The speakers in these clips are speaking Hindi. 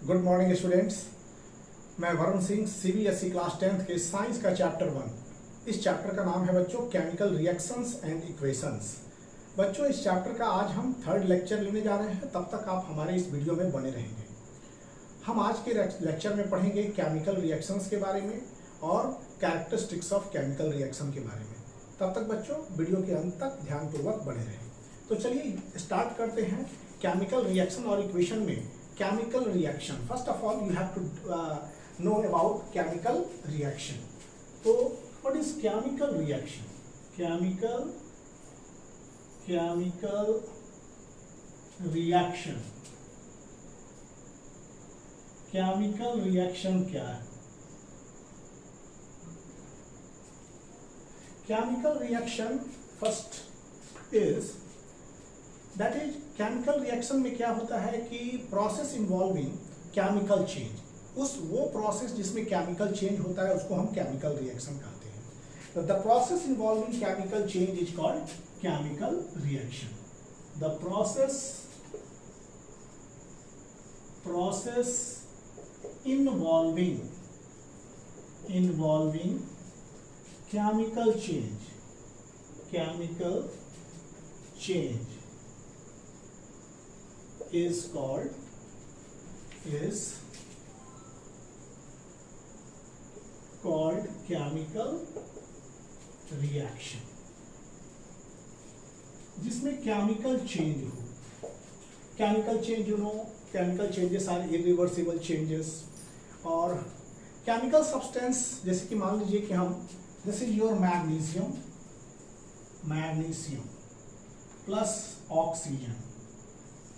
Good morning students. मैं Varun Singh CBSE class 10th के साइंस का चैप्टर 1। इस चैप्टर का नाम है बच्चों केमिकल रिएक्शंस एंड इक्वेशंस। बच्चों इस चैप्टर का आज हम थर्ड लेक्चर लेने जा रहे हैं, तब तक आप हमारे इस वीडियो में बने रहेंगे। हम आज के लेक्चर में पढ़ेंगे केमिकल रिएक्शंस के बारे में और कैरेक्टरिस्टिक्स ऑफ केमिकल रिएक्शन के बारे में। तब तक बच्चों वीडियो के अंत तक ध्यानपूर्वक बने रहें। तो चलिए स्टार्ट करते हैं केमिकल रिएक्शन और इक्वेशन में। Chemical reaction. First of all, you have to know about chemical reaction. So, what is chemical reaction? Chemical reaction. Chemical reaction क्या है? Chemical reaction first is that is chemical reaction में क्या होता है कि प्रोसेस इन्वॉल्विंग केमिकल चेंज, वो प्रोसेस जिसमें केमिकल चेंज होता है उसको हम केमिकल रिएक्शन कहते हैं। तो the process involving chemical change is called chemical reaction. The process involving chemical change is called chemical reaction, जिसमें केमिकल चेंज हो। Chemical change chemical changes are irreversible changes. और केमिकल सब्सटेंस जैसे कि मान लीजिए कि हम this is your magnesium plus oxygen,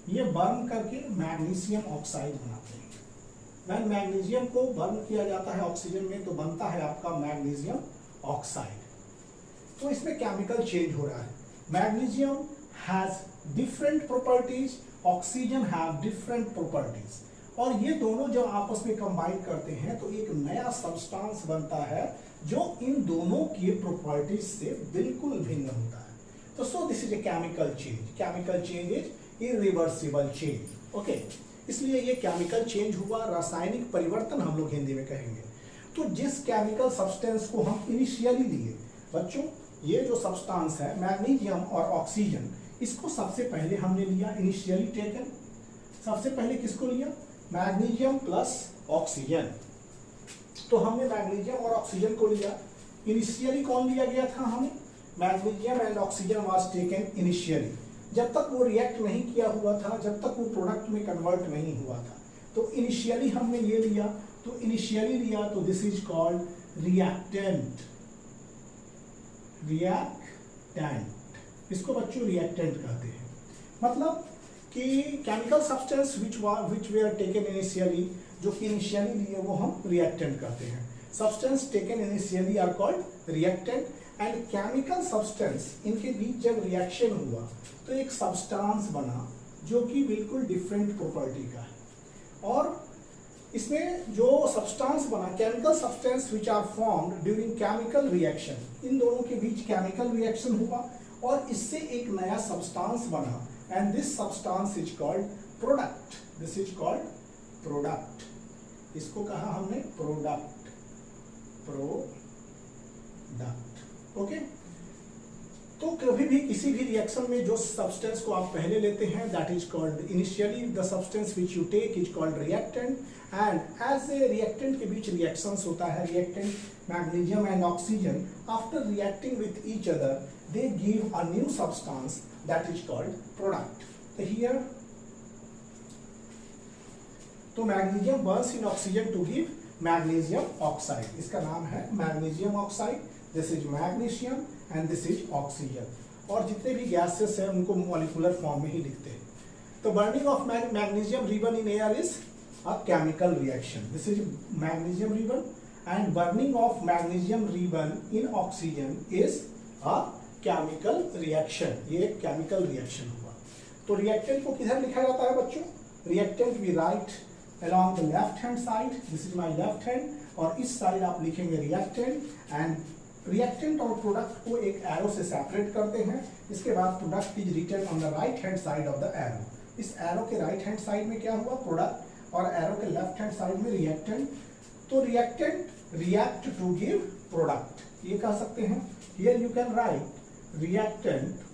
ये बर्न करके मैग्नीशियम ऑक्साइड बनाते हैं। वैन मैग्नीशियम को बर्न किया जाता है ऑक्सीजन में तो बनता है आपका मैग्नीशियम ऑक्साइड। तो इसमें केमिकल चेंज हो रहा है। Magnesium has different properties, oxygen have different properties, और ये दोनों जब आपस में कंबाइन करते हैं तो एक नया सब्सटेंस बनता है जो इन दोनों की प्रॉपर्टीज से बिल्कुल भिन्न होता है। तो so this is a chemical change. Chemical change is irreversible change. Okay, इसलिए ये केमिकल चेंज हुआ, रासायनिक परिवर्तन हम लोग हिंदी में कहेंगे। तो जिस केमिकल सब्सटेंस को हम इनिशियली लिए बच्चों, ये जो सब्सटेंस है मैग्नीशियम और ऑक्सीजन, इसको सबसे पहले हमने लिया इनिशियली टेकन। सबसे पहले किसको लिया? Magnesium plus oxygen. तो हमने मैग्नीशियम और ऑक्सीजन को लिया। इनिशियली कौन लिया गया था? हमें magnesium and oxygen was taken initially, जब तक वो रिएक्ट नहीं किया हुआ था, जब तक वो प्रोडक्ट में कन्वर्ट नहीं हुआ था। तो इनिशियली हमने ये लिया, तो इनिशियली लिया तो दिस इज कॉल्ड रिएक्टेंट। इसको बच्चों रिएक्टेंट कहते हैं। मतलब कि chemical substance which we are taken initially, जो कि इनिशियली लिए वो हम रिएक्टेंट कहते हैं। Substance taken initially are called reactant. And chemical substance, इनके बीच जब रिएक्शन हुआ तो एक सब्सटेंस बना जो कि बिल्कुल डिफरेंट प्रॉपर्टी का है। और इसमें जो सब्सटेंस बना, chemical substance which are formed during chemical reaction, इन दोनों के बीच केमिकल रिएक्शन हुआ और इससे एक नया सब्सटेंस बना, and this substance is called product. This is called product. इसको कहा हमने प्रोडक्ट। ओके, तो कभी भी किसी भी रिएक्शन में जो सब्सटेंस को आप पहले लेते हैं that is called initially the substance which you take is called reactant. And as a reactant के बीच रिएक्शंस होता है, reactant magnesium and oxygen after reacting with each other they give a new substance that is called product. तो हियर तो magnesium burns in oxygen to give magnesium oxide. इसका नाम है magnesium oxide. This is magnesium and this is oxygen. और जितने भी गैसेस हैं उनको मॉलिक्यूलर फॉर्म में ही लिखते हैं। तो burning of magnesium ribbon in air is a chemical reaction. This is magnesium ribbon and burning of magnesium ribbon in oxygen is a chemical reaction. ये एक केमिकल रिएक्शन हुआ। तो रिएक्टेंट को किधर लिखा जाता है बच्चों? Reactant we write along the left hand side, this is my left hand, और इस साइड आप लिखेंगे रिएक्टेंट। एंड रिएक्टेंट और प्रोडक्ट को एक एरो से सेपरेट करते हैं। इसके बाद product is written on the right hand side of the arrow. इस एरो के राइट हैंड साइड में क्या हुआ? प्रोडक्ट, और एरो के लेफ्ट हैंड साइड में रिएक्टेंट। तो reactant react to give product, ये कह सकते हैं। Here you can write reactant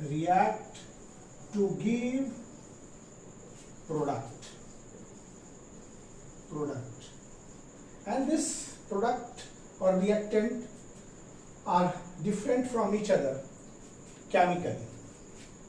react to give product, and this product or reactant are different from each other chemically.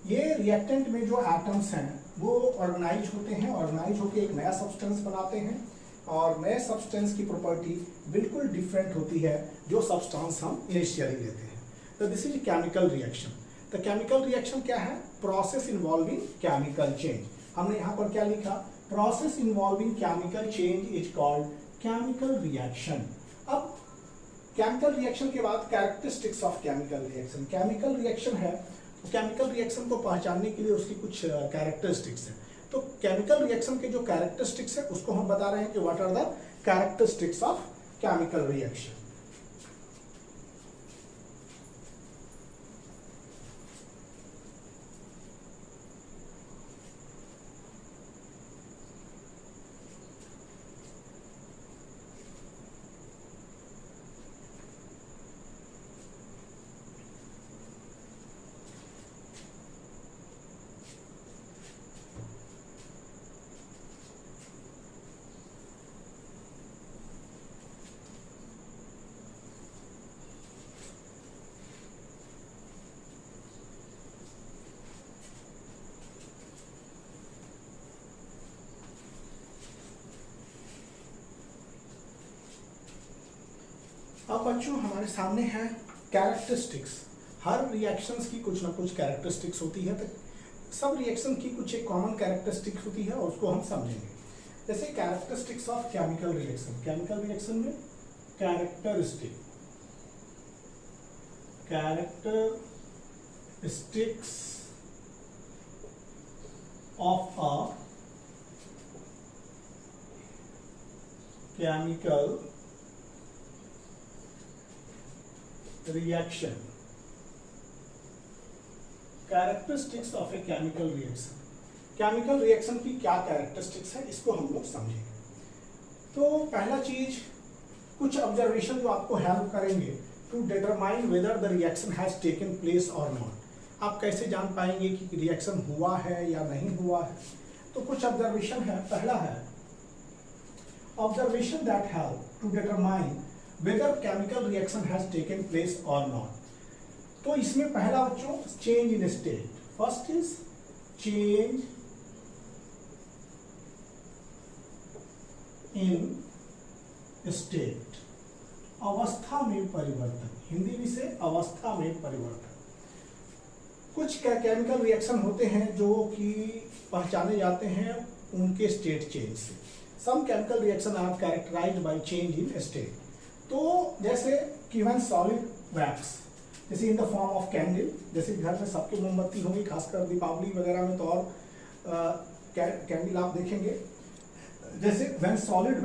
ये रिएक्टेंट में जो एटम्स हैं वो ऑर्गेनाइज होते हैं, ऑर्गेनाइज होकर एक नया सब्सटेंस बनाते हैं, और नए सब्सटेंस की प्रॉपर्टी बिल्कुल डिफरेंट होती है जो सब्सटेंस हम इनिशियली लेते हैं। तो दिस इज केमिकल रिएक्शन। तो केमिकल रिएक्शन क्या है? Process involving chemical change. हमने यहाँ पर क्या लिखा? Process involving chemical change is called chemical reaction. अब केमिकल रिएक्शन के बाद characteristics of chemical reaction. Chemical reaction है तो केमिकल रिएक्शन को पहचानने के लिए उसकी कुछ कैरेक्टरिस्टिक्स है। तो केमिकल रिएक्शन के जो कैरेक्टरिस्टिक्स है उसको हम बता रहे हैं कि what are the characteristics of chemical reaction. अब बच्चों हमारे सामने है कैरेक्टरिस्टिक्स। हर रिएक्शंस की कुछ ना कुछ कैरेक्टरिस्टिक्स होती है, तो सब रिएक्शन की कुछ एक कॉमन कैरेक्टरिस्टिक्स होती है और उसको हम समझेंगे। जैसे characteristics of chemical reaction. Chemical reaction में characteristics of a chemical reaction. Characteristics of a chemical reaction. Chemical reaction की क्या कैरेक्टरिस्टिक्स है इसको हम लोग समझेंगे। तो पहला चीज, कुछ ऑब्जर्वेशन जो आपको हेल्प करेंगे to determine whether the reaction has taken place और नॉट। आप कैसे जान पाएंगे कि रिएक्शन हुआ है या नहीं हुआ है? तो कुछ ऑब्जर्वेशन है। पहला है observation that help to determine whether chemical reaction has taken place or not। तो इसमें पहला बच्चों change in state. First is change in state, अवस्था में परिवर्तन। हिंदी में से अवस्था में परिवर्तन। कुछ केमिकल रिएक्शन होते हैं जो कि पहचाने जाते हैं उनके स्टेट चेंज से। Some chemical reaction are characterised by change in state. तो जैसे गिवन सॉलिड वैक्स, जैसे in the form of candle, जैसे घर में सबके मोमबत्ती होंगी, खासकर दीपावली वगैरह में तो और कैंडल आप देखेंगे। जैसे व्हेन सॉलिड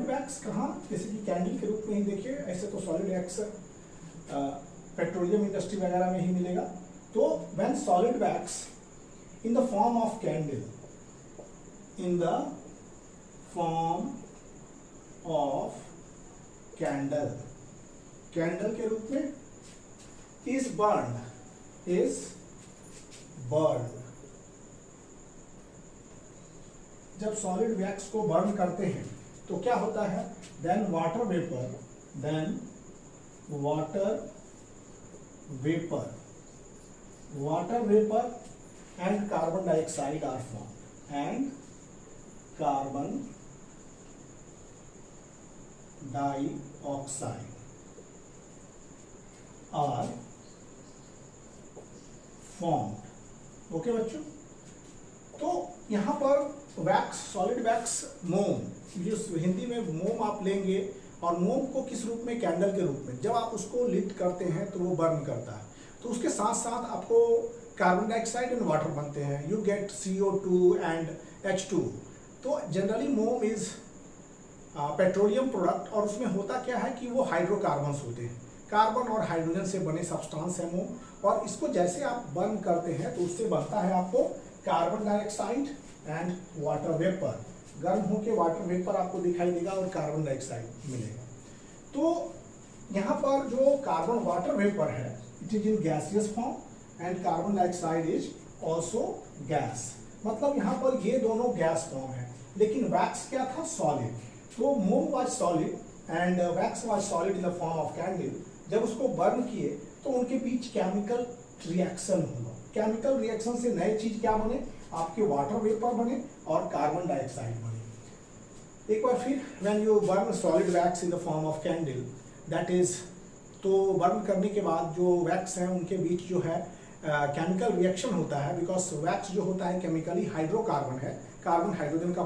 वैक्स कहाँ, जैसे कि कैंडल के रूप में ही देखिए। ऐसे तो सॉलिड वैक्स पेट्रोलियम इंडस्ट्री वगैरह में ही मिलेगा। तो when solid wax in the form of candle, candle के रूप में is burned। जब सॉलिड वैक्स को बर्न करते हैं तो क्या होता है? then water vapor and carbon dioxide are formed, and carbon dioxide are formed। Okay बच्चों, तो यहाँ पर वैक्स, सॉलिड वैक्स, मोम, जो हिंदी में मोम आप लेंगे, और मोम को किस रूप में? कैंडल के रूप में। जब आप उसको लिट करते हैं तो वो बर्न करता है, तो उसके साथ साथ आपको कार्बन डाइऑक्साइड एंड वाटर बनते हैं। You get CO2 and H2। तो जनरली मोम इज पेट्रोलियम प्रोडक्ट, और उसमें होता क्या है कि वो हाइड्रोकार्बन्स होते हैं, कार्बन और हाइड्रोजन से बने सब्सटेंस है वो, और इसको जैसे आप बर्न करते हैं तो उससे बनता है आपको carbon dioxide and water vapour. गर्म होके वाटर वेपर आपको दिखाई देगा और कार्बन डाइऑक्साइड मिलेगा। तो यहाँ पर जो कार्बन वाटर वेपर है it is in gaseous form and carbon dioxide is also gas, मतलब यहाँ पर ये दोनों गैस फॉर्म है। लेकिन वैक्स क्या था, सॉलिड। तो मोम was solid and wax was solid in the form of candle. जब उसको बर्न किए तो उनके बीच केमिकल रिएक्शन हुआ। केमिकल रिएक्शन से नए चीज क्या बने, आपके वाटर वेपर बने और कार्बन डाइऑक्साइड बने। एक बार फिर, when you burn solid wax in the form of candle, that is, तो बर्न करने के बाद जो वैक्स है उनके बीच जो है केमिकल रिएक्शन होता है, बिकॉज वैक्स जो होता है केमिकली हाइड्रोकार्बन है, कार्बन हाइड्रोजन का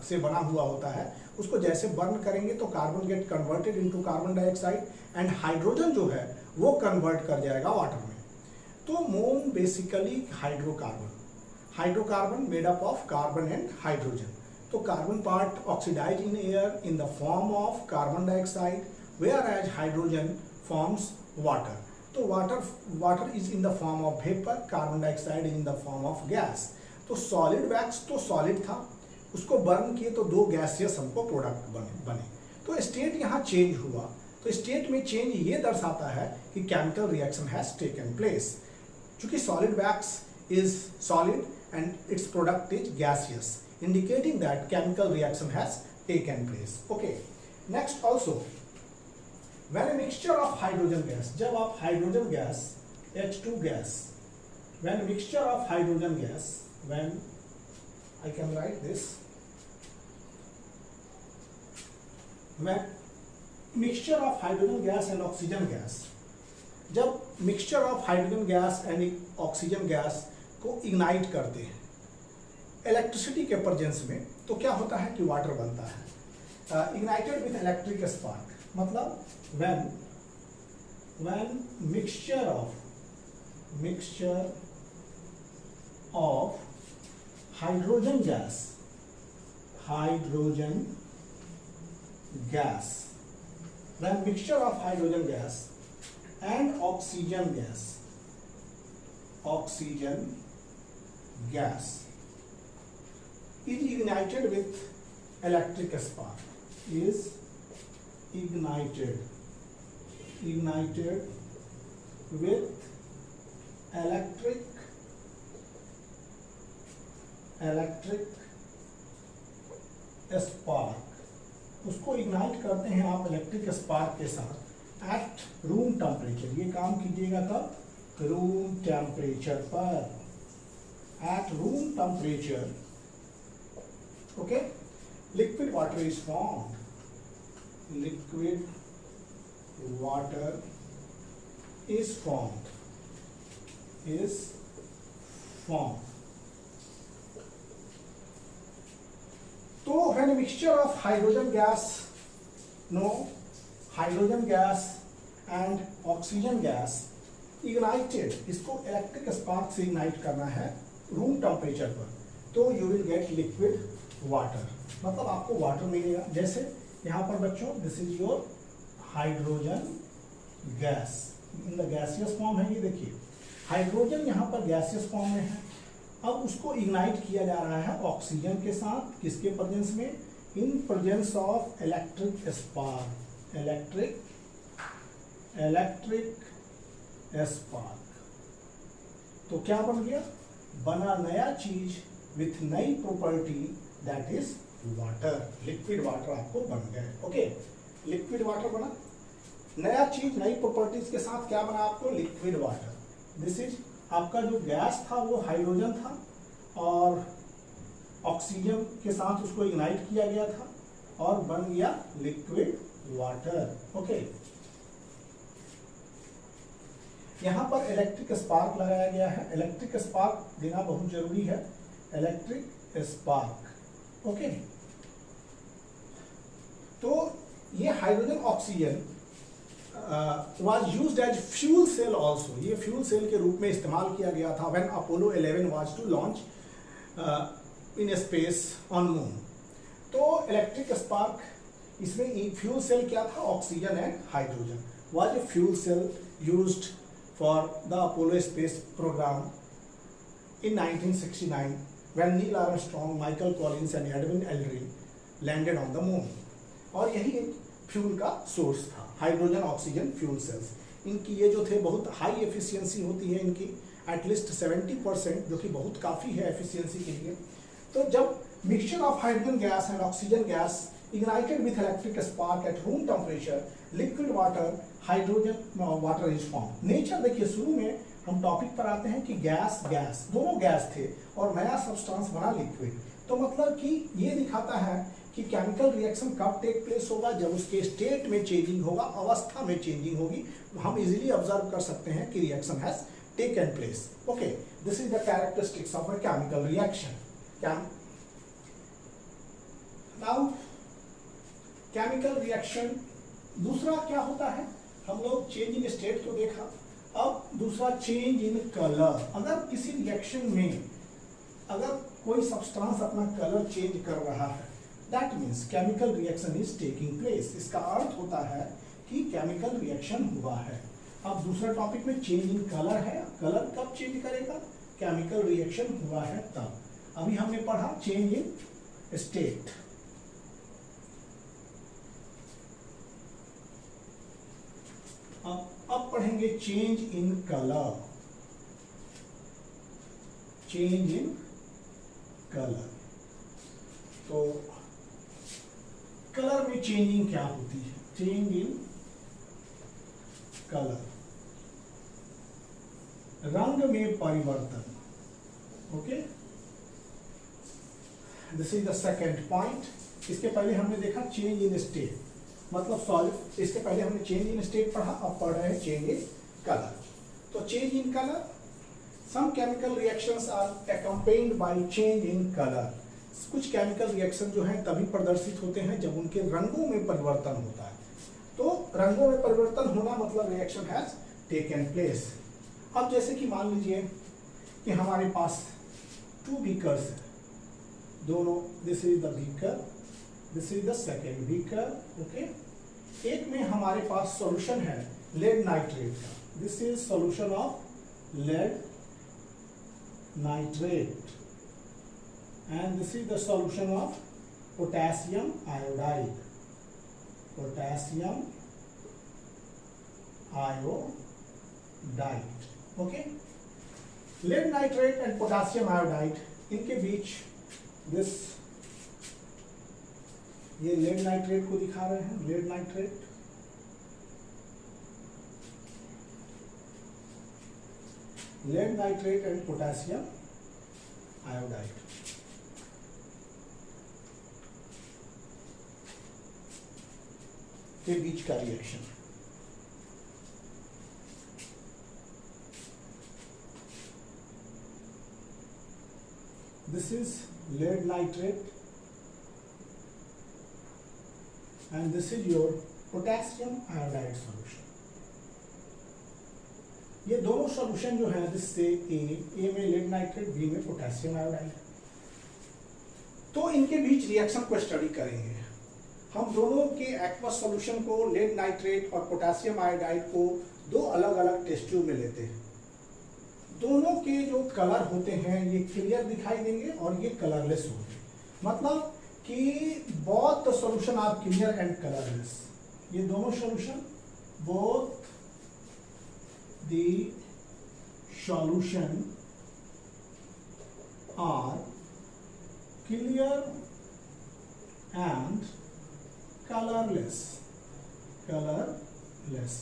से बना हुआ होता है। उसको जैसे बर्न करेंगे तो carbon get converted into carbon dioxide and hydrogen जो है वो कन्वर्ट कर जाएगा वाटर में। तो मोम basically hydrocarbon, hydrocarbon made up of carbon and hydrogen. तो carbon part oxidise in air in the form of carbon dioxide, whereas hydrogen forms water. तो water is in the form of vapour, carbon dioxide is in the form of gas. तो सॉलिड वैक्स तो सॉलिड था, उसको बर्न किए तो दो गैसियस हमको प्रोडक्ट बने। तो स्टेट यहाँ चेंज हुआ। तो स्टेट में चेंज ये दर्शाता है कि chemical reaction has taken place. चूंकि solid wax is solid and its product is gaseous, indicating that chemical reaction has taken place. Okay, next also when a mixture of hydrogen gas, जब आप hydrogen gas H2 gas, when a mixture of hydrogen gas, when I can write this, when mixture of hydrogen gas and oxygen gas, जब mixture of hydrogen gas and oxygen gas को इग्नाइट करते हैं इलेक्ट्रिसिटी के प्रेजेंस में, तो क्या होता है कि वाटर बनता है। इग्नाइटेड विथ इलेक्ट्रिक स्पार्क, मतलब when mixture of hydrogen gas when mixture of hydrogen gas and oxygen gas is ignited with electric spark, is ignited with electric spark, उसको इग्नाइट करते हैं आप इलेक्ट्रिक स्पार्क के साथ एट रूम टेम्परेचर। ये काम कीजिएगा कब, रूम टेम्परेचर पर, at room temperature. Okay, liquid water is formed, liquid water is formed, तो when a mixture of hydrogen gas and oxygen gas ignited, इसको इलेक्ट्रिक स्पार्क से इग्नाइट करना है रूम टेम्परेचर पर, तो you will gate liquid water, मतलब आपको वाटर मिलेगा। जैसे यहाँ पर बच्चों, this is your hydrogen gas in the gaseous form है। ये देखिए हाइड्रोजन यहाँ पर गैसियस फॉर्म में है। अब उसको इग्नाइट किया जा रहा है ऑक्सीजन के साथ, किसके प्रेजेंस में, in presence of electric spark, electric spark. तो क्या बन गया, बना नया चीज विथ नई property, that is water. Liquid water आपको बन गए। ओके, लिक्विड वाटर बना, नया चीज नई प्रॉपर्टीज के साथ क्या बना आपको, लिक्विड वाटर। दिस इज आपका जो गैस था वो हाइड्रोजन था और ऑक्सीजन के साथ उसको इग्नाइट किया गया था और बन गया लिक्विड वाटर। ओके, यहां पर इलेक्ट्रिक स्पार्क लगाया गया है। इलेक्ट्रिक स्पार्क देना बहुत जरूरी है, इलेक्ट्रिक स्पार्क। ओके, तो ये hydrogen oxygen was used as fuel cell also, ये फ्यूल सेल के रूप में इस्तेमाल किया गया था when Apollo 11 was to launch in space on moon। तो इलेक्ट्रिक स्पार्क इसमें फ्यूल सेल क्या था, oxygen and hydrogen, was a fuel cell used for the Apollo space programme in 1969 when Neil Armstrong, Michael Collins and Edwin Aldrin landed on the moon। और यही एक फ्यूल का सोर्स था, हाइड्रोजन ऑक्सीजन फ्यूल सेल्स। इनकी ये जो थे बहुत हाई एफिशिएंसी होती है इनकी, एटलीस्ट 70%, जो कि बहुत काफ़ी है एफिशिएंसी के लिए। तो जब mixture of hydrogen gas and oxygen gas ignited with electric spark at room temperature, liquid water, hydrogen water is formed। Nature देखिए, शुरू में हम टॉपिक पर आते हैं कि गैस गैस दोनों गैस थे और नया सब्सटेंस बना लिक्विड। तो मतलब कि ये दिखाता है कि केमिकल रिएक्शन कब टेक प्लेस होगा, जब उसके स्टेट में चेंजिंग होगा, अवस्था में चेंजिंग होगी, हम इजीली ऑब्जर्व कर सकते हैं कि reaction has taken place. Okay, this is the characteristics of a chemical reaction. Now chemical reaction दूसरा क्या होता है, हम लोग चेंज इन स्टेट को देखा, अब दूसरा चेंज इन कलर। अगर किसी रिएक्शन में अगर कोई सब्सटेंस अपना कलर चेंज कर रहा है, that means chemical reaction is taking place. इसका अर्थ होता है कि केमिकल रिएक्शन हुआ है। अब दूसरा टॉपिक में चेंज इन कलर है, कलर कब चेंज करेगा, केमिकल रिएक्शन हुआ है तब। अभी हमने पढ़ा चेंज इन स्टेट। अब पढ़ेंगे change in colour. Change in colour, तो कलर में चेंजिंग क्या होती है, चेंज इन कलर, रंग में परिवर्तन। Okay, this is the second point. इसके पहले हमने देखा चेंज इन स्टेट, मतलब सॉल्व। इसके पहले हमने चेंज इन स्टेट पढ़ा, अब पढ़ रहे हैं चेंज इन कलर। तो change in colour, some chemical reactions are accompanied by change in colour. कुछ केमिकल रिएक्शन जो हैं तभी प्रदर्शित होते हैं जब उनके रंगों में परिवर्तन होता है। तो रंगों में परिवर्तन होना मतलब रिएक्शन हैज टेकन प्लेस। अब जैसे कि मान लीजिए कि हमारे पास 2 बीकर्स हैं, दोनों, this is the beaker, this is the second beaker. Okay, एक में हमारे पास सॉल्यूशन है लेड नाइट्रेट का, this is solution of lead nitrate, and this is the solution of potassium iodide, potassium iodide. Okay, lead nitrate and potassium iodide, इनके बीच दिस, ये लेड नाइट्रेट को दिखा रहे हैं, lead nitrate, lead nitrate and potassium iodide. के बीच का reaction. This is lead nitrate and this is your potassium iodide solution। ये दोनों सॉल्यूशन जो है, जिससे ए में लेड नाइट्रेट, बी में पोटेशियम आयोडाइड। तो इनके बीच रिएक्शन को स्टडी करेंगे हम। दोनों के एक्वस सॉल्यूशन को, लेड नाइट्रेट और पोटेशियम आयोडाइड को, 2 अलग अलग टेस्ट ट्यूब में लेते हैं। दोनों के जो कलर होते हैं ये क्लियर दिखाई देंगे और ये कलरलेस होंगे, मतलब कि both the solution are clear and colorless। ये दोनों solution, both the solution are clear and colorless। colorless,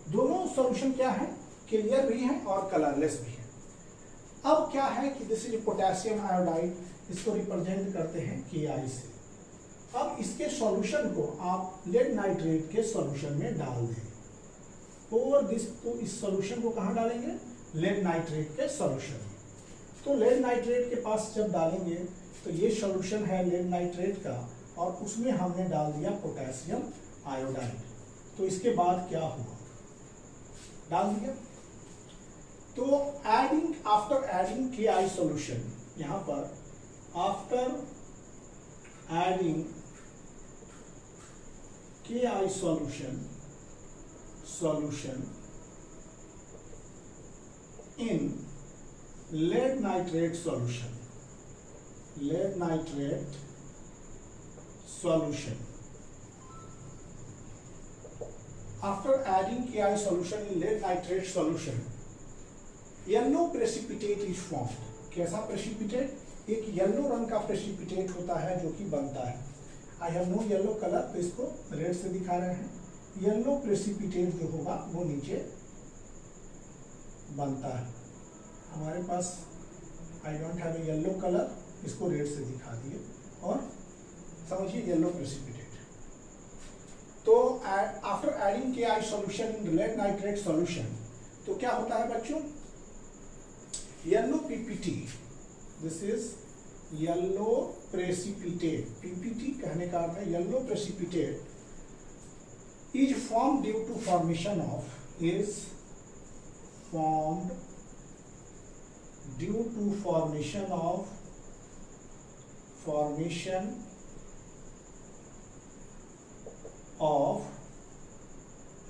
दोनों solution क्या है, clear भी है और colorless भी है। अब क्या है कि दिस इज पोटेशियम आयोडाइड, इसको रिप्रेजेंट करते हैं KI से। अब इसके सॉल्यूशन को आप लेड नाइट्रेट के सॉल्यूशन में डाल दें और तो इस सॉल्यूशन को कहाँ डालेंगे, लेड नाइट्रेट के सॉल्यूशन में। तो लेड नाइट्रेट के पास जब डालेंगे तो ये सॉल्यूशन है लेड नाइट्रेट का और उसमें हमने डाल दिया पोटेशियम आयोडाइड। तो इसके बाद क्या हुआ, डाल दिया। तो आफ्टर एडिंग KI सॉल्यूशन, यहाँ पर after adding KI solution in lead nitrate solution. After adding KI solution in lead nitrate solution, yellow precipitate is formed. कैसा precipitate? एक येलो रंग का precipitate होता है जो कि बनता है. I have no yellow color, तो इसको रेड से दिखा रहे हैं. येलो precipitate जो होगा वो नीचे बनता है. हमारे पास I don't have a yellow color, इसको रेड से दिखा दिए और समझिए येलो precipitate. तो after adding KI solution in lead nitrate solution, तो क्या होता है बच्चों? Yellow PPT, this is yellow precipitate. PPT कहने का अर्थ है yellow precipitate is form due to formation of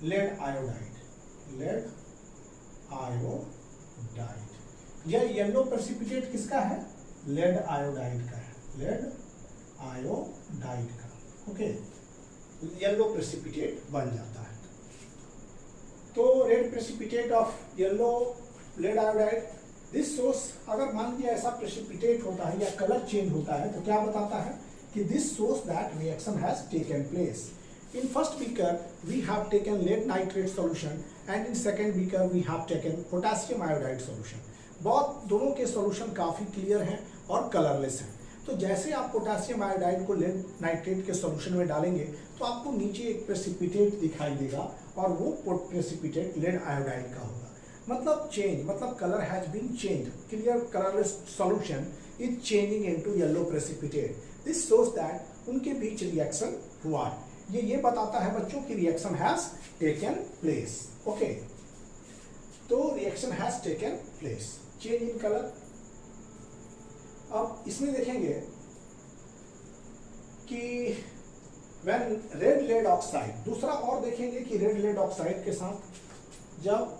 lead iodide. यह येलो प्रेसिपिटेट किसका है? लेड आयोडाइड का है. लेड आयोडाइड का. ओके, येलो प्रेसिपिटेट बन जाता है. तो red precipitate of yellow lead iodide, this source, अगर मान लीजिए ऐसा प्रेसिपिटेट होता है या कलर चेंज होता है तो क्या बताता है कि this source that reaction has taken place. In first beaker we have taken lead nitrate solution and in second beaker we have taken potassium iodide solution. दोनों के सॉल्यूशन काफी क्लियर हैं और कलरलेस हैं. तो जैसे आप पोटेशियम आयोडाइड को लेड नाइट्रेट के सॉल्यूशन में डालेंगे तो आपको नीचे एक प्रेसिपिटेट दिखाई देगा और वो प्रेसिपिटेट लेड आयोडाइड का होगा. मतलब चेंज, मतलब colour has been change. Clear colourless solution is changing into yellow precipitate. This shows that उनके बीच रिएक्शन हुआ. ये बताता है बच्चों कि reaction has taken place. Okay, तो reaction has taken place. Change in colour. अब इसमें देखेंगे कि व्हेन रेड लेड ऑक्साइड, दूसरा और देखेंगे कि रेड लेड ऑक्साइड के साथ जब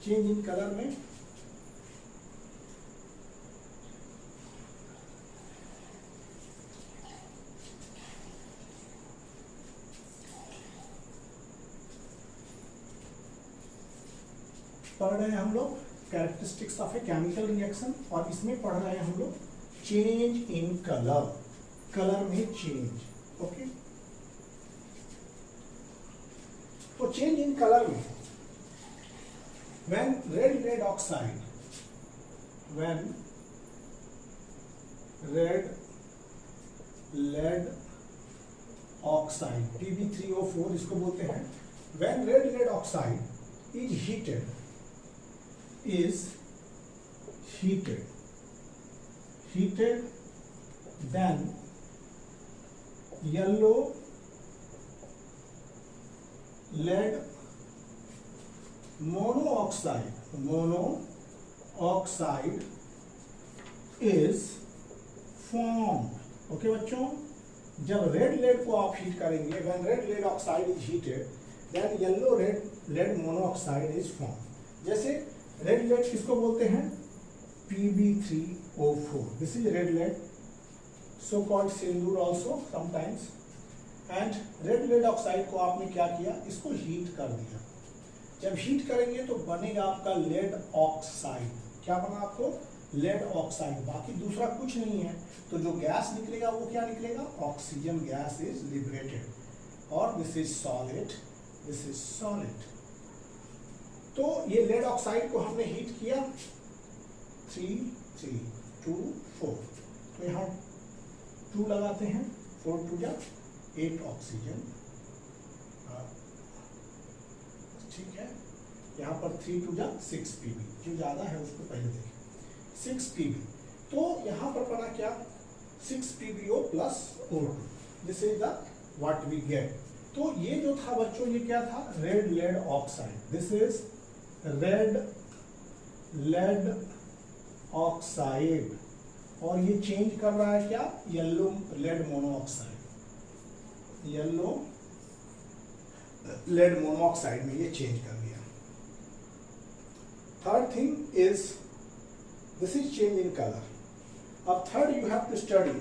चेंज इन कलर में पढ़ रहे हैं हम लोग characteristics of a chemical reaction और इसमें पढ़ रहे हैं हम लोग चेंज इन कलर. कलर में चेंज. ओके, तो चेंज इन कलर में when red lead oxide Pb3O4 इसको बोलते हैं. when red lead oxide is heated then yellow lead monoxide is formed. Okay बच्चों, जब रेड लेड को आप हीट करेंगे, when red lead oxide is heated then yellow lead monoxide is formed. जैसे रेड लेड किसको बोलते हैं? Pb3O4. This is red lead, so called sindoor also sometimes. And red lead oxide को आपने क्या किया? इसको हीट कर दिया. जब हीट करेंगे तो बनेगा आपका लेड ऑक्साइड. क्या बना आपको? Lead oxide. बाकी दूसरा कुछ नहीं है. तो जो गैस निकलेगा वो क्या निकलेगा? ऑक्सीजन गैस इज लिबरेटेड और दिस इज सॉलिड. तो ये लेड ऑक्साइड को हमने हीट किया 3, 3, 2, 4. तो यहाँ 2 लगाते हैं, 4 2 जा 8 ऑक्सीजन. ठीक है, यहाँ पर 3 2 जा 6 Pb. जो ज्यादा है उसको पहले देखें. 6 Pb. तो यहाँ पर बना क्या? 6 PbO plus O2. This is the what we get. तो ये जो था बच्चों, ये क्या था? Red lead oxide. This is red lead oxide, और ये चेंज कर रहा है क्या, yellow lead monoxide, yellow lead monoxide में ये चेंज कर दिया। Third thing is this is change in colour. अब third you have to study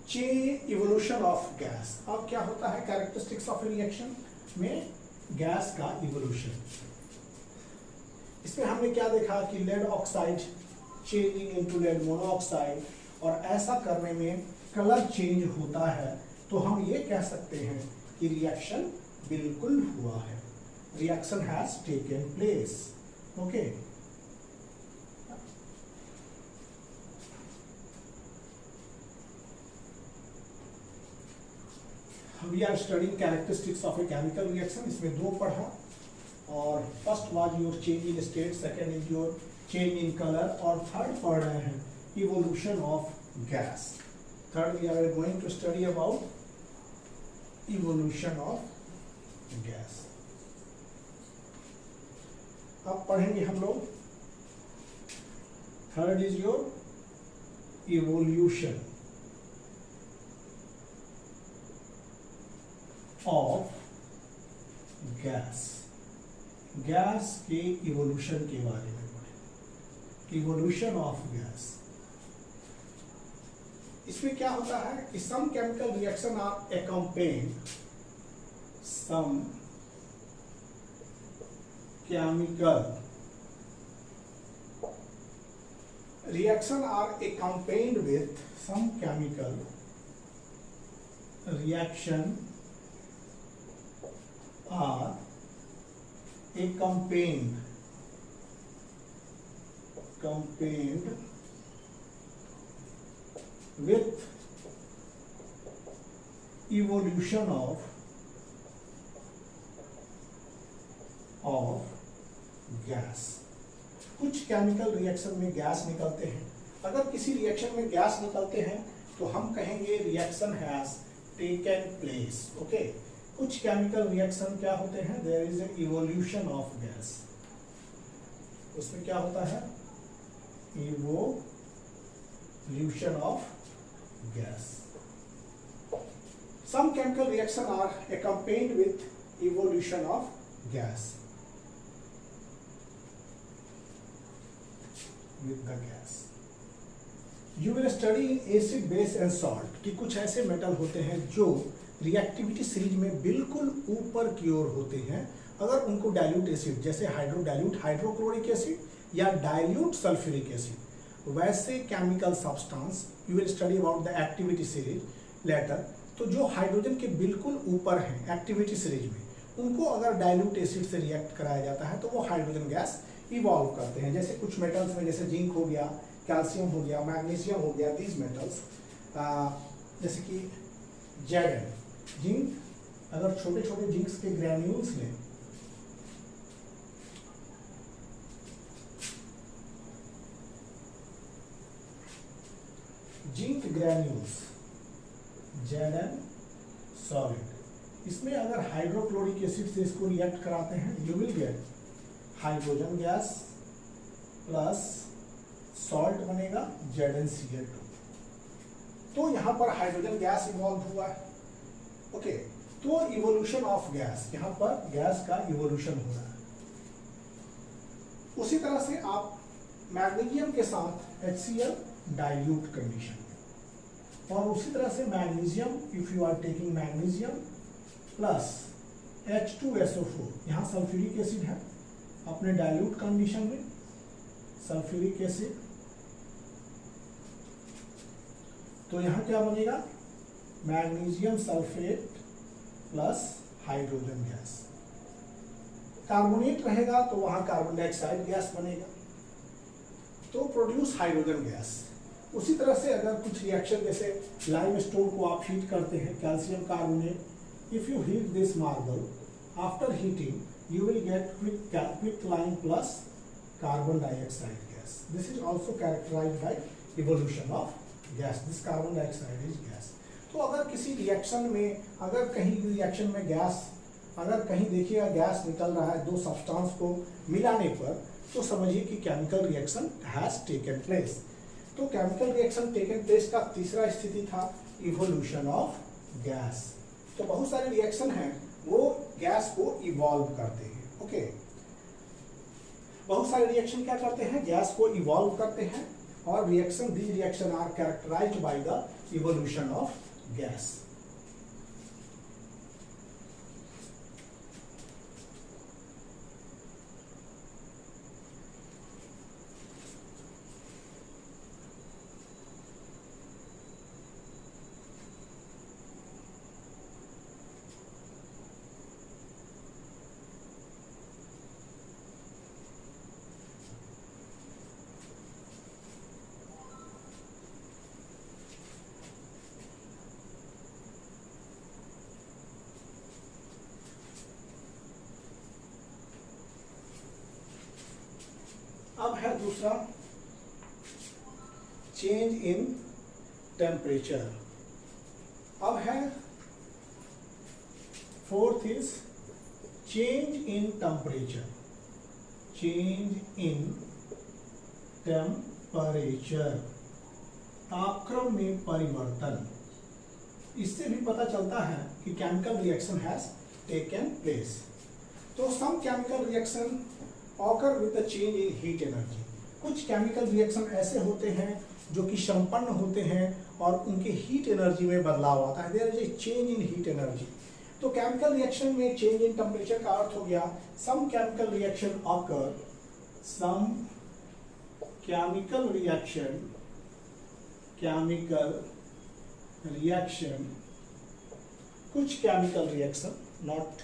chain evolution of gas. अब क्या होता है कैरेक्टरिस्टिक्स ऑफ रिएक्शन में गैस का इवोल्यूशन। इसमें हमने क्या देखा कि lead oxide changing into lead monoxide, और ऐसा करने में कलर चेंज होता है, तो हम ये कह सकते हैं कि रिएक्शन बिल्कुल हुआ है, reaction has taken place. Okay, we are studying characteristics of a chemical reaction. इसमें दो पढ़ा, और first was your change in state, second is your change in colour, और थर्ड पढ़ रहे हैं evolution of gas. Third we are going to study about evolution of gas. अब पढ़ेंगे हम लोग, third is your evolution of gas. Gas के इवोल्यूशन के बारे में पढ़ें, इवोल्यूशन ऑफ गैस। इसमें क्या होता है कि some chemical reaction are accompanied, some chemical reaction are accompanied with, some chemical reaction are accompanied with evolution of gas. कुछ केमिकल रिएक्शन में गैस निकलते हैं। अगर किसी रिएक्शन में गैस निकलते हैं तो हम कहेंगे reaction has taken place. Okay, कुछ केमिकल रिएक्शन क्या होते हैं, there is a evolution of gas. उसमें क्या होता है, evolution of gas. Some chemical reaction are accompanied with evolution of gas, with the gas. You will study acid, base and salt कि कुछ ऐसे मेटल होते हैं जो रिएक्टिविटी सीरीज में बिल्कुल ऊपर की ओर होते हैं। अगर उनको डाइल्यूट एसिड, जैसे डाइल्यूट हाइड्रोक्लोरिक एसिड या डाइल्यूट सल्फ्यूरिक एसिड, वैसे chemical substance you will study about the activity series later. तो जो हाइड्रोजन के बिल्कुल ऊपर हैं एक्टिविटी सीरीज में, उनको अगर डाइल्यूट एसिड से रिएक्ट कराया जाता है तो वो हाइड्रोजन गैस इवॉल्व करते हैं। जैसे कुछ मेटल्स में, जैसे जिंक हो गया, कैल्शियम हो गया, मैग्नीशियम हो गया, दीज मेटल्स, जैसे कि जेड जिंक, अगर छोटे छोटे जिंक्स के ग्रैन्यूल्स लें, जिंक ग्रैन्यूल्स Zn सॉलिड, इसमें अगर हाइड्रोक्लोरिक एसिड से इसको रिएक्ट कराते हैं, you will gate hydrogen gas plus salt बनेगा ZnCl2। तो यहां पर हाइड्रोजन गैस इवॉल्व हुआ है। ओके, तो इवोल्यूशन ऑफ गैस, यहां पर गैस का इवोल्यूशन हो रहा है। उसी तरह से आप मैग्नीशियम के साथ HCl डाइल्यूट कंडीशन में, और उसी तरह से magnesium, if you are taking magnesium plus H2SO4, यहाँ सल्फ्यूरिक एसिड है अपने डाइल्यूट कंडीशन में, सल्फ्यूरिक एसिड, तो यहाँ क्या बनेगा, magnesium sulphate plus hydrogen gas. Carbonate रहेगा तो वहां कार्बन डाइऑक्साइड गैस बनेगा, तो प्रोड्यूस हाइड्रोजन गैस। उसी तरह से अगर कुछ रिएक्शन, जैसे लाइमस्टोन को आप हीट करते हैं, calcium carbonate, if you heat this marble, after heating you will get quick lime plus carbon dioxide gas. This is also characterized by evolution of gas, this carbon dioxide is gas. तो अगर किसी रिएक्शन में, अगर कहीं रिएक्शन में गैस, अगर कहीं देखिएगा गैस निकल रहा है दो सब्सटेंस को मिलाने पर, तो समझिए कि chemical reaction has taken place. तो केमिकल रिएक्शन टेकन प्लेस का तीसरा स्थिति था इवोल्यूशन ऑफ गैस। तो बहुत सारे रिएक्शन हैं वो गैस को इवॉल्व करते हैं। ओके, बहुत सारे रिएक्शन क्या करते हैं, गैस को इवॉल्व करते हैं, और reaction these reaction are characterised by the evolution of gas. अब है दूसरा चेंज इन टेम्परेचर। अब है fourth is change in temperature. Change in temperature, तापक्रम में परिवर्तन। इससे भी पता चलता है कि chemical reaction has taken place. तो some chemical reaction occur with the change in heat energy. कुछ केमिकल रिएक्शन ऐसे होते हैं जो कि संपन्न होते हैं और उनके हीट एनर्जी में बदलाव आता है। There is a change in heat energy. तो केमिकल रिएक्शन में चेंज इन टेम्परेचर का अर्थ हो गया some chemical reaction occur, some chemical reaction, कुछ chemical reaction, not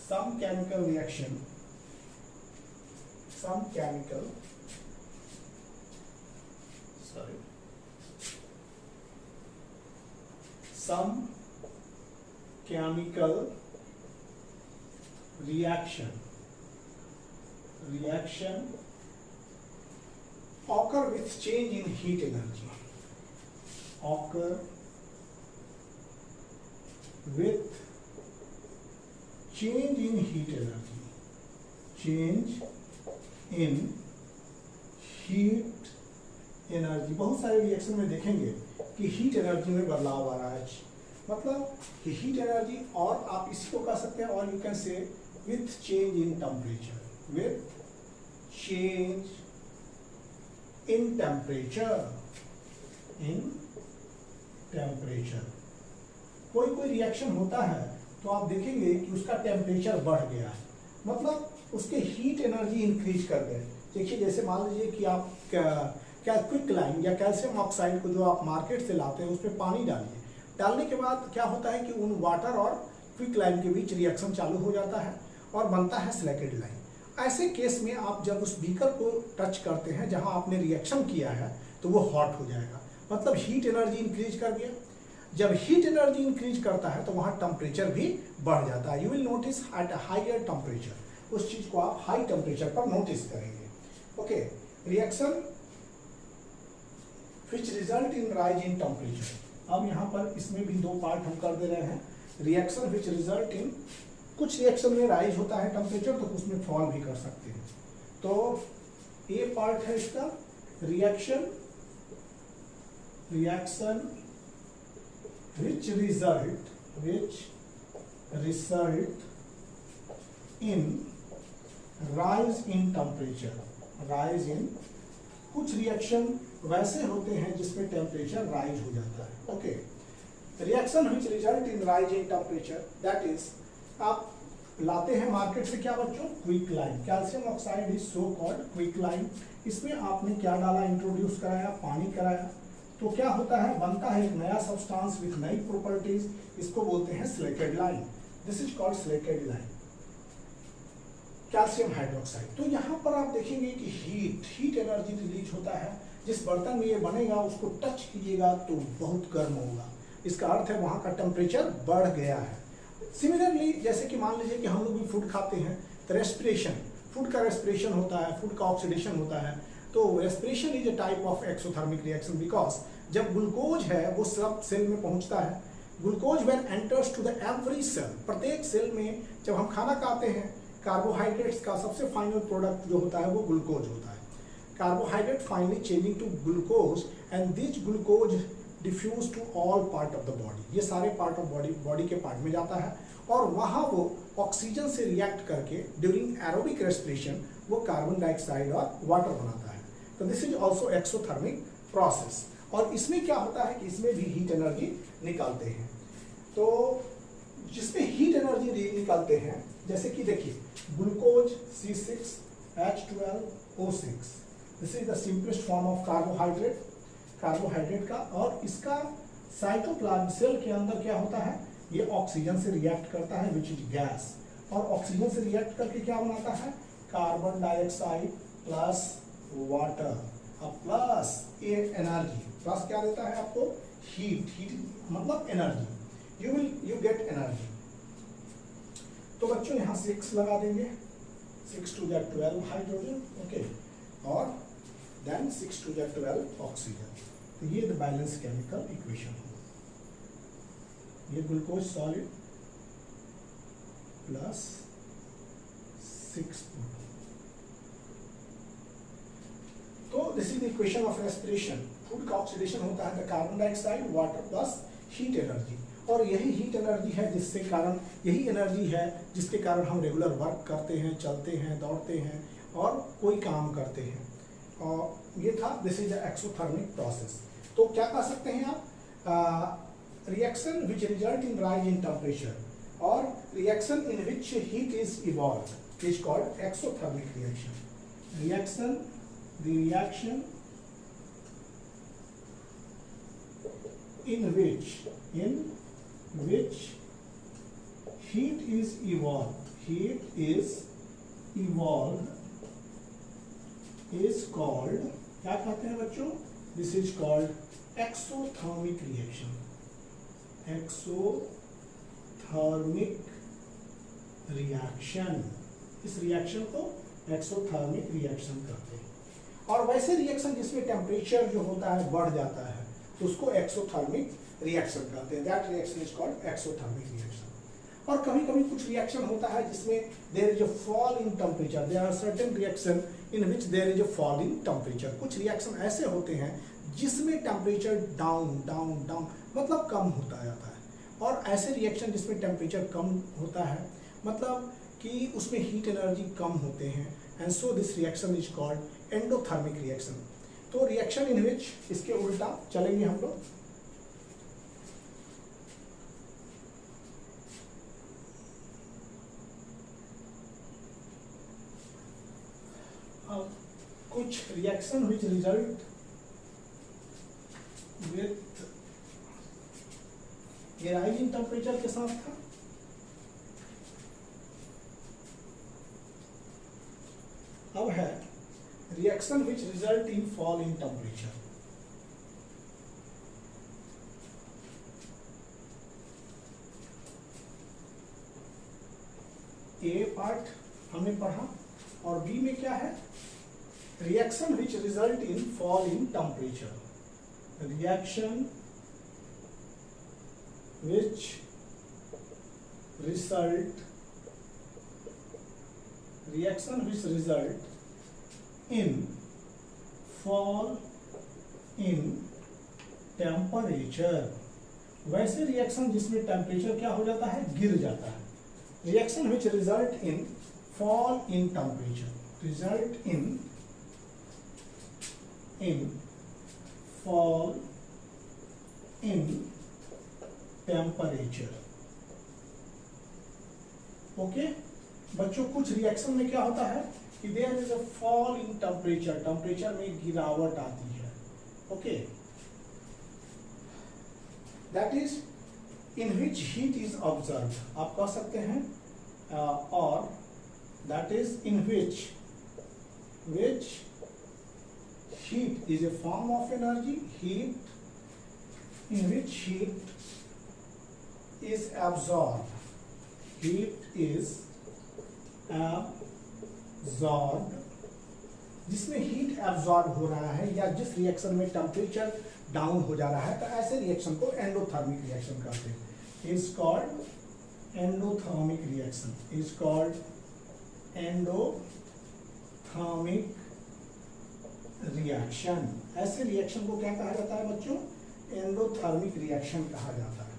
some chemical reaction, some chemical reaction occur with change in heat energy, occur with change in heat energy, change in heat energy. बहुत सारे रिएक्शन में देखेंगे कि हीट एनर्जी में बदलाव आ रहा है, मतलब कि हीट एनर्जी, और आप इसी को कह सकते हैं, और you can say with change in temperature, with change in temperature, कोई रिएक्शन होता है तो आप देखेंगे कि उसका टेम्परेचर बढ़ गया है, मतलब उसके हीट एनर्जी इंक्रीज कर गए। देखिए जैसे मान लीजिए कि आप क्या क्विकलाइन या कैल्शियम ऑक्साइड को जो आप मार्केट से लाते हैं उसमें पानी डालिए, डालने के बाद क्या होता है कि उन वाटर और क्विकलाइन के बीच रिएक्शन चालू हो जाता है और बनता है स्लैकेड लाइन। ऐसे केस में आप जब उस बीकर को टच करते हैं जहां आपने रिएक्शन किया है तो वो हॉट हो जाएगा, मतलब हीट एनर्जी इंक्रीज कर गया। जब हीट एनर्जी इंक्रीज करता है तो वहां टेम्परेचर भी बढ़ जाता है। You will notice at a higher temperature, उस चीज को आप हाई टेम्परेचर पर नोटिस करेंगे। Okay, reaction which result in rise in temperature. अब यहाँ पर इसमें भी दो पार्ट हम कर दे रहे हैं। रिएक्शन व्हिच रिजल्ट इन, कुछ रिएक्शन में राइज होता है टेम्परेचर तो कुछ में फॉल भी कर सकते हैं। तो ए पार्ट है इसका reaction which result in rise in temperature, कुछ रिएक्शन वैसे होते हैं जिसमें टेम्परेचर राइज हो जाता है। Okay, reaction which result in rise in temperature, that is, आप लाते हैं मार्केट से क्या बच्चों, quicklime, calcium oxide is so called quicklime. इसमें आपने क्या डाला, इंट्रोड्यूस कराया, पानी कराया, तो क्या होता है, बनता है एक नया सब्सटेंस विथ नई प्रॉपर्टीज, इसको बोलते हैं slaked lime. This is called slaked lime, calcium hydroxide. तो यहाँ पर आप देखेंगे कि हीट एनर्जी रिलीज होता है। जिस बर्तन में ये बनेगा उसको टच कीजिएगा तो बहुत गर्म होगा, इसका अर्थ है वहाँ का टेम्परेचर बढ़ गया है। सिमिलरली जैसे कि मान लीजिए कि हम लोग भी फूड खाते हैं तो रेस्पिरेशन, फूड का रेस्पिरेशन होता है, फूड का ऑक्सीडेशन होता है। तो respiration is a type of exothermic reaction, because जब ग्लूकोज है वो सब सेल में पहुंचता है। Glucose when enters to the every cell, प्रत्येक सेल में जब हम खाना खाते हैं कार्बोहाइड्रेट्स का सबसे फाइनल प्रोडक्ट जो होता है वो ग्लूकोज होता है। Carbohydrate finally changing to glucose and this glucose diffuse to all part of the body, ये सारे पार्ट ऑफ बॉडी के पार्ट में जाता है और वहाँ वो ऑक्सीजन से रिएक्ट करके ड्यूरिंग एरोबिक रेस्पिरेशन वो कार्बन डाइऑक्साइड और वाटर बनाता है। तो this is also exothermic process. और इसमें क्या होता है कि इसमें भी हीट एनर्जी निकालते हैं। तो जिसमें हीट एनर्जी निकालते हैं, जैसे कि देखिए glucose C6H12O6, this is the simplest form of carbohydrate का, और इसका साइटोप्लाज्म सेल के अंदर क्या होता है, ये ऑक्सीजन से रिएक्ट करता है विच इज गैस, और ऑक्सीजन से रिएक्ट करके क्या बनाता है, कार्बन डाइऑक्साइड प्लस वाटर, अब प्लस एनर्जी, प्लस क्या देता है आपको, हीट मतलब एनर्जी, यू गेट एनर्जी। तो बच्चों यहाँ 6 लगा देंगे, 6 to the 12 हाइड्रोजन, ओके, और देन 6 to the 12 ऑक्सीजन। तो ये द बैलेंस केमिकल इक्वेशन हो, ये ग्लूकोज सॉलिड प्लस 6। तो this is the equation of respiration. Food का ऑक्सीडेशन होता है the carbon dioxide, water plus heat energy, और यही हीट एनर्जी है जिसके कारण, यही एनर्जी है जिसके कारण हम रेगुलर वर्क करते हैं, चलते हैं, दौड़ते हैं और कोई काम करते हैं। और ये था this is the exothermic process. तो क्या कह सकते हैं आप, reaction which result in rise in temperature और reaction in which heat is evolve is called exothermic reaction. The reaction in which heat is evolved is called, क्या कहते हैं बच्चों, this is called exothermic reaction। exothermic reaction, इस रिएक्शन को एक्सोथर्मिक रिएक्शन कहते हैं। और वैसे रिएक्शन जिसमें टेम्परेचर जो होता है बढ़ जाता है तो उसको एक्सोथर्मिक रिएक्शन कहते हैं। That reaction is called exothermic reaction. और कभी कभी कुछ रिएक्शन होता है जिसमें there is a fall in temperature, there are certain reaction in which there is a fall in temperature. कुछ रिएक्शन ऐसे होते हैं जिसमें टेम्परेचर डाउन मतलब कम होता जाता है, और ऐसे रिएक्शन जिसमें टेम्परेचर कम होता है मतलब कि उसमें हीट एनर्जी कम होते हैं, and so this reaction is called endothermic reaction. तो रिएक्शन इन विच, इसके उल्टा चलेंगे हम लोग। अब कुछ रिएक्शन विच रिजल्ट विथ, ये राइज इन टेम्परेचर के साथ था, अब है reaction which result in fall in temperature. A part हमने पढ़ा, और बी में क्या है, reaction which result in fall in temperature. Reaction which result in fall in temperature। वैसे रिएक्शन जिसमें टेम्परेचर क्या हो जाता है, गिर जाता है। Reaction which result in fall in temperature, result in fall in temperature. Okay बच्चों, कुछ रिएक्शन में क्या होता है कि there is a fall in temperature, temperature में गिरावट आती है। Okay, that is in which heat is observe, आप कह सकते हैं, और that is in which heat is a form of energy, heat in which heat is absorbed, जिसमें हीट एब्जॉर्ब हो रहा है या जिस रिएक्शन में टेम्परेचर डाउन हो जा रहा है, तो ऐसे रिएक्शन को एंडोथर्मिक रिएक्शन कहते हैं। Is called endothermic reaction, is called endothermic reaction. ऐसे रिएक्शन को क्या कहा जाता है बच्चों? एंडोथर्मिक रिएक्शन कहा जाता है।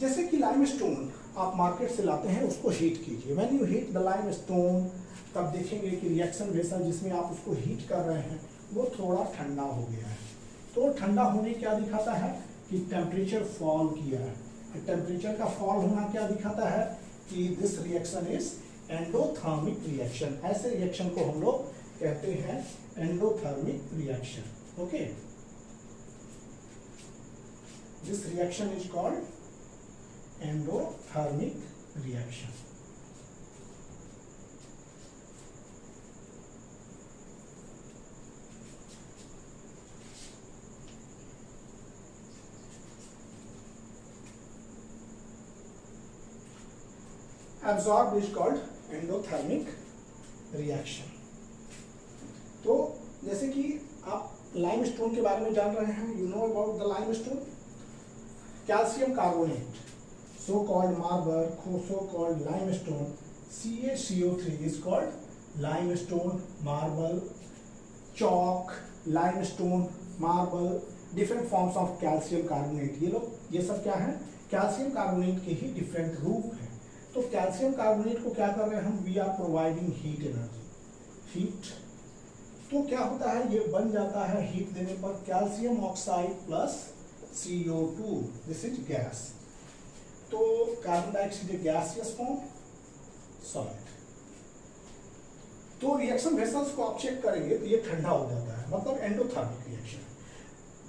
जैसे कि लाइमस्टोन आप मार्केट से लाते हैं, उसको हीट कीजिए। When you heat the limestone, तब देखेंगे कि रिएक्शन वेसल जिसमें आप उसको हीट कर रहे हैं वो थोड़ा ठंडा हो गया है। तो ठंडा होने क्या दिखाता है कि टेम्परेचर फॉल किया है। टेम्परेचर का फॉल होना क्या दिखाता है कि this reaction is endothermic reaction. ऐसे रिएक्शन को हम लोग कहते हैं endothermic reaction. Okay, this reaction is called endothermic reaction. Absorbed is called endothermic reaction। तो जैसे कि आप लाइमस्टोन के बारे में जान रहे हैं, you know about the limestone. Calcium carbonate, so called marble, so called limestone. CaCO3 is called limestone, marble, chalk, limestone, marble, different forms of calcium carbonate। ये सब क्या है? कैल्शियम कार्बोनेट के ही डिफरेंट रूप हैं। तो कैल्शियम कार्बोनेट को क्या कर रहे हैं हम? We are providing heat energy, heat. तो क्या होता है, ये बन जाता है हीट देने पर calcium oxide plus CO2, this is gas. तो carbon dioxide gaseous form, solid. तो रिएक्शन वेसल्स को आप चेक करेंगे तो ये ठंडा हो जाता है, मतलब एंडोथर्मिक रिएक्शन।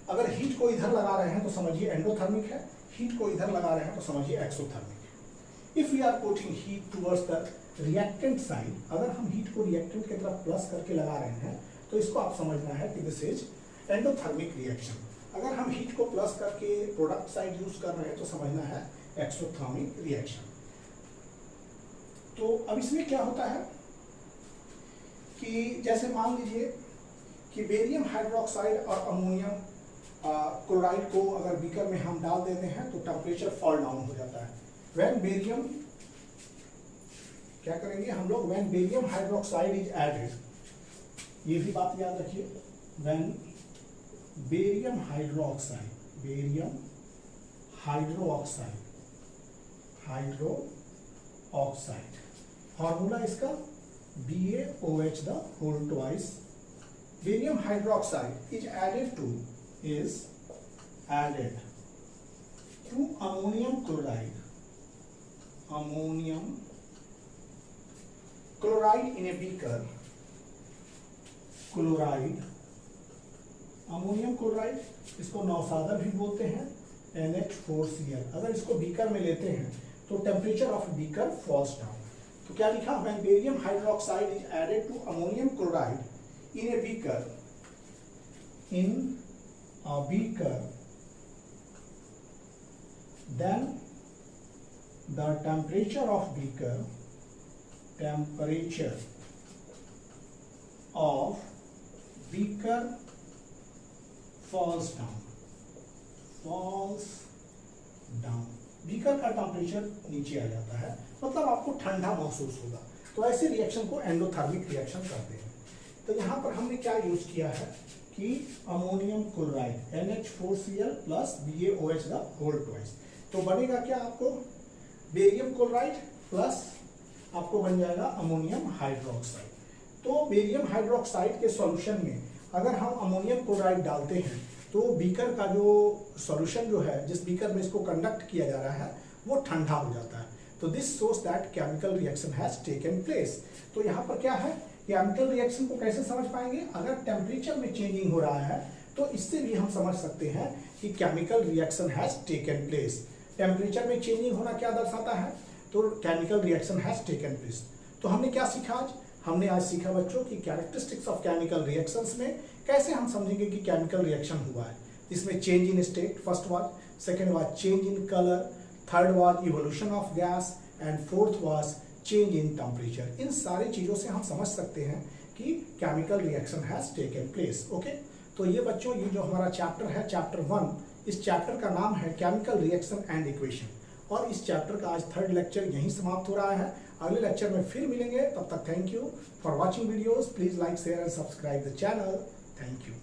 अगर हीट को इधर लगा रहे हैं तो समझिए एंडोथर्मिक है, हीट को इधर लगा रहे हैं तो समझिए एक्सोथर्मिक है। If we are putting heat towards the reactant side, अगर हम हीट को रिएक्टेंट की तरफ प्लस करके लगा रहे हैं तो इसको आप समझना है कि दिस इज एंडोथर्मिक रिएक्शन। अगर हम हीट को प्लस करके प्रोडक्ट साइड यूज कर रहे हैं तो समझना है एक्सोथर्मिक रिएक्शन। तो अब इसमें क्या होता है कि जैसे मान लीजिए कि बेरियम हाइड्रोक्साइड और अमोनियम क्लोराइड को अगर बीकर में हम डाल देते हैं तो टेम्परेचर फॉल डाउन हो जाता है। When बेरियम, क्या करेंगे हम लोग? When barium hydroxide is added, ये भी बात याद रखिए, when barium hydroxide, barium hydroxide, hydroxide, formula इसका BaOH the whole twice, barium hydroxide is added to ammonium chloride, ammonium chloride in a beaker, chloride, ammonium chloride, इसको नौसादर भी बोलते हैं, NH4Cl। अगर इसको बीकर में लेते हैं तो temperature of beaker falls down. तो क्या लिखा? When barium hydroxide is added to ammonium chloride in a beaker, in a beaker, then the temperature of beaker, temperature of beaker falls down, falls down। Beaker का टेम्परेचर नीचे आ जाता है, मतलब आपको ठंडा महसूस होगा। तो ऐसे रिएक्शन को एंडोथर्मिक रिएक्शन कहते हैं। तो यहाँ पर हमने क्या यूज किया है कि ammonium chloride NH4Cl plus BaOH the whole twice. तो बनेगा क्या आपको? बेरियम क्लोराइड प्लस आपको बन जाएगा अमोनियम हाइड्रोक्साइड। तो बेरियम हाइड्रोक्साइड के सॉल्यूशन में अगर हम अमोनियम क्लोराइड डालते हैं तो बीकर का जो सॉल्यूशन जो है, जिस बीकर में इसको कंडक्ट किया जा रहा है, वो ठंडा हो जाता है। तो this shows that chemical reaction has taken place. तो यहाँ पर क्या है, केमिकल रिएक्शन को कैसे समझ पाएंगे? अगर टेम्परेचर में चेंजिंग हो रहा है तो इससे भी हम समझ सकते हैं कि chemical reaction has taken place. Temperature में चेंजिंग होना क्या दर्शाता है? तो chemical reaction has taken place. तो हमने क्या सीखा आज? हमने आज सीखा बच्चों की कैरेक्टरिस्टिक्स ऑफ केमिकल रिएक्शंस में कैसे हम समझेंगे कि केमिकल रिएक्शन हुआ है। इसमें change in state first was, second was change in colour, third was evolution of gas and fourth was change in temperature. इन सारी चीजों से हम समझ सकते हैं कि chemical reaction has taken place. Okay, तो ये बच्चों ये जो हमारा चैप्टर है, चैप्टर 1, इस चैप्टर का नाम है केमिकल रिएक्शन एंड इक्वेशन। और इस चैप्टर का आज थर्ड लेक्चर यहीं समाप्त हो रहा है। अगले लेक्चर में फिर मिलेंगे, तब तक thank you for watching videos. Please like share and subscribe the channel. Thank you.